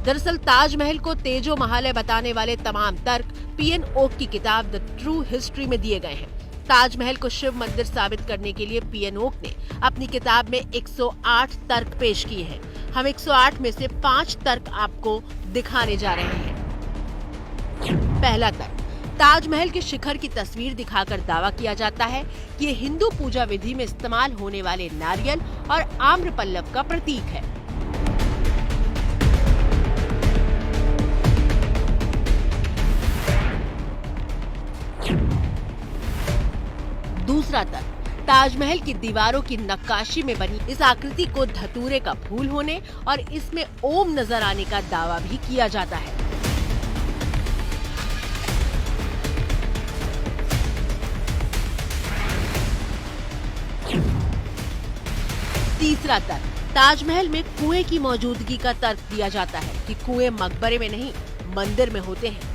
दरअसल ताजमहल को तेजो महालय बताने वाले तमाम तर्क पीएन ओक की किताब द ट्रू हिस्ट्री में दिए गए हैं। ताजमहल को शिव मंदिर साबित करने के लिए पीएन ओक ने अपनी किताब में 108 तर्क पेश किए हैं। हम 108 में से 5 तर्क आपको दिखाने जा रहे हैं। पहला तर्क, ताजमहल के शिखर की तस्वीर दिखाकर दावा किया जाता है कि ये हिंदू पूजा विधि में इस्तेमाल होने वाले नारियल और आम्र पल्लव का प्रतीक है। दूसरा तर्क, ताजमहल की दीवारों की नक्काशी में बनी इस आकृति को धतूरे का फूल होने और इसमें ओम नजर आने का दावा भी किया जाता है। तीसरा तर्क, ताजमहल में कुएं की मौजूदगी का तर्क दिया जाता है कि कुएं मकबरे में नहीं मंदिर में होते हैं।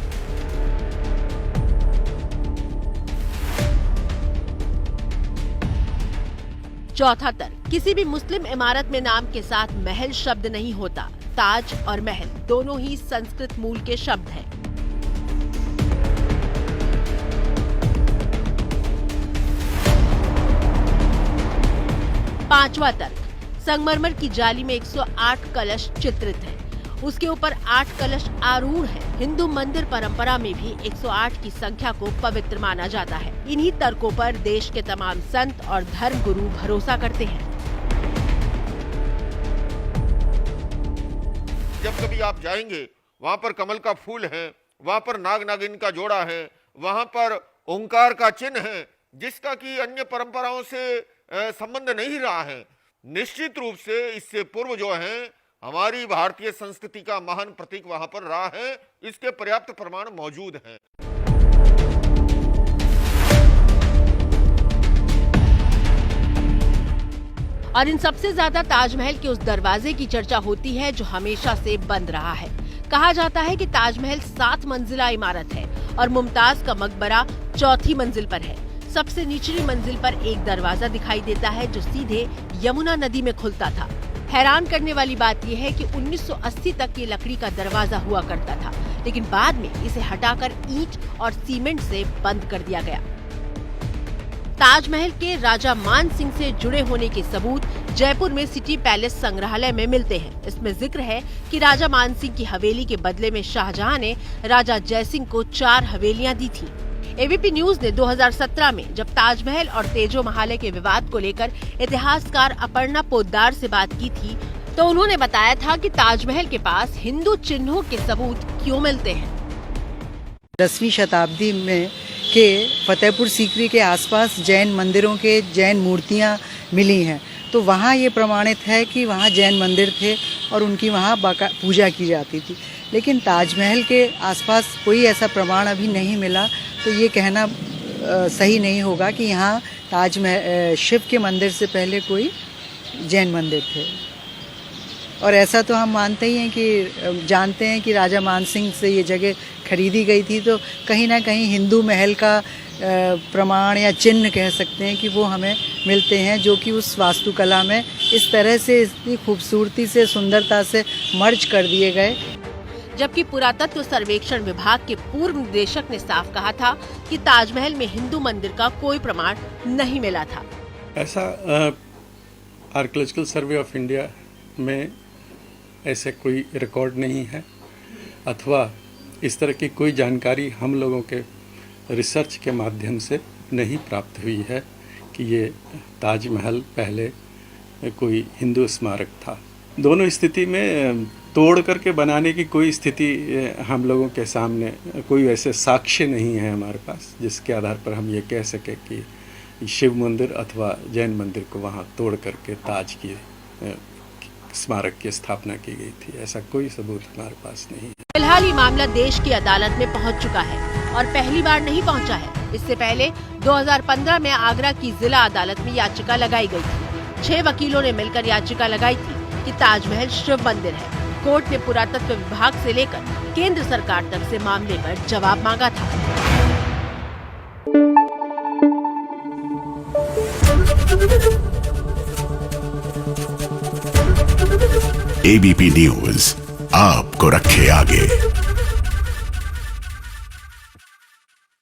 चौथा तर्क, किसी भी मुस्लिम इमारत में नाम के साथ महल शब्द नहीं होता। ताज और महल दोनों ही संस्कृत मूल के शब्द हैं। पांचवा तर्क, संगमरमर की जाली में 108 कलश चित्रित हैं। उसके ऊपर 8 कलश आरूढ़ है। हिंदू मंदिर परंपरा में भी 108 की संख्या को पवित्र माना जाता है। इन्हीं तर्कों पर देश के तमाम संत और धर्म गुरु भरोसा करते हैं। जब कभी आप जाएंगे, वहाँ पर कमल का फूल है, वहाँ पर नाग नागिन का जोड़ा है, वहाँ पर ओंकार का चिन्ह है, जिसका कि अन्य परंपराओं से संबंध नहीं रहा है। निश्चित रूप से इससे पूर्व जो है हमारी भारतीय संस्कृति का महान प्रतीक वहां पर रहा है। इसके पर्याप्त प्रमाण मौजूद हैं। और इन सबसे ज्यादा ताजमहल के उस दरवाजे की चर्चा होती है जो हमेशा से बंद रहा है। कहा जाता है कि ताजमहल 7 मंजिला इमारत है और मुमताज का मकबरा 4थी मंजिल पर है। सबसे निचली मंजिल पर एक दरवाजा दिखाई देता है जो सीधे यमुना नदी में खुलता था। हैरान करने वाली बात यह है कि 1980 तक ये लकड़ी का दरवाजा हुआ करता था, लेकिन बाद में इसे हटाकर ईंट और सीमेंट से बंद कर दिया गया। ताजमहल के राजा मान सिंह से जुड़े होने के सबूत जयपुर में सिटी पैलेस संग्रहालय में मिलते हैं। इसमें जिक्र है कि राजा मान सिंह की हवेली के बदले में शाहजहां ने राजा जयसिंह को 4 हवेलियां दी थी। एबीपी न्यूज ने 2017 में जब ताजमहल और तेजो महालय के विवाद को लेकर इतिहासकार अपर्णा पोद्दार से बात की थी, तो उन्होंने बताया था कि ताजमहल के पास हिंदू चिन्हों के सबूत क्यों मिलते हैं। 10वीं शताब्दी में के फतेहपुर सीकरी के आसपास जैन मंदिरों के जैन मूर्तियां मिली हैं, तो वहाँ ये प्रमाणित है कि वहाँ जैन मंदिर थे और उनकी वहाँ पूजा की जाती थी। लेकिन ताजमहल के आसपास कोई ऐसा प्रमाण अभी नहीं मिला, तो ये कहना सही नहीं होगा कि यहाँ ताजमहल शिव के मंदिर से पहले कोई जैन मंदिर थे। और ऐसा तो हम मानते ही हैं कि जानते हैं कि राजा मानसिंह से ये जगह खरीदी गई थी, तो कहीं ना कहीं हिंदू महल का प्रमाण या चिन्ह कह सकते हैं कि वो हमें मिलते हैं, जो कि उस वास्तुकला में इस तरह से इतनी खूबसूरती से सुंदरता से मर्ज कर दिए गए। जबकि पुरातत्व सर्वेक्षण विभाग के पूर्व निदेशक ने साफ कहा था कि ताजमहल में हिंदू मंदिर का कोई प्रमाण नहीं मिला था। ऐसा आर्कियोलॉजिकल सर्वे ऑफ इंडिया में ऐसे कोई रिकॉर्ड नहीं है, अथवा इस तरह की कोई जानकारी हम लोगों के रिसर्च के माध्यम से नहीं प्राप्त हुई है कि ये ताजमहल पहले कोई हिंदू स्मारक था। दोनों स्थिति में तोड़ करके बनाने की कोई स्थिति हम लोगों के सामने कोई ऐसे साक्ष्य नहीं है हमारे पास जिसके आधार पर हम ये कह सके कि शिव मंदिर अथवा जैन मंदिर को वहाँ तोड़ करके ताज की स्मारक की स्थापना की गई थी। ऐसा कोई सबूत हमारे पास नहीं है। फिलहाल ये मामला देश की अदालत में पहुंच चुका है और पहली बार नहीं पहुंचा है। इससे पहले 2015 में आगरा की जिला अदालत में याचिका लगाई गई थी। 6 वकीलों ने मिलकर याचिका लगाई थी कि ताजमहल शिव मंदिर है। कोर्ट ने पुरातत्व विभाग से लेकर केंद्र सरकार तक से मामले पर जवाब मांगा था। एबीपी न्यूज आपको रखे आगे।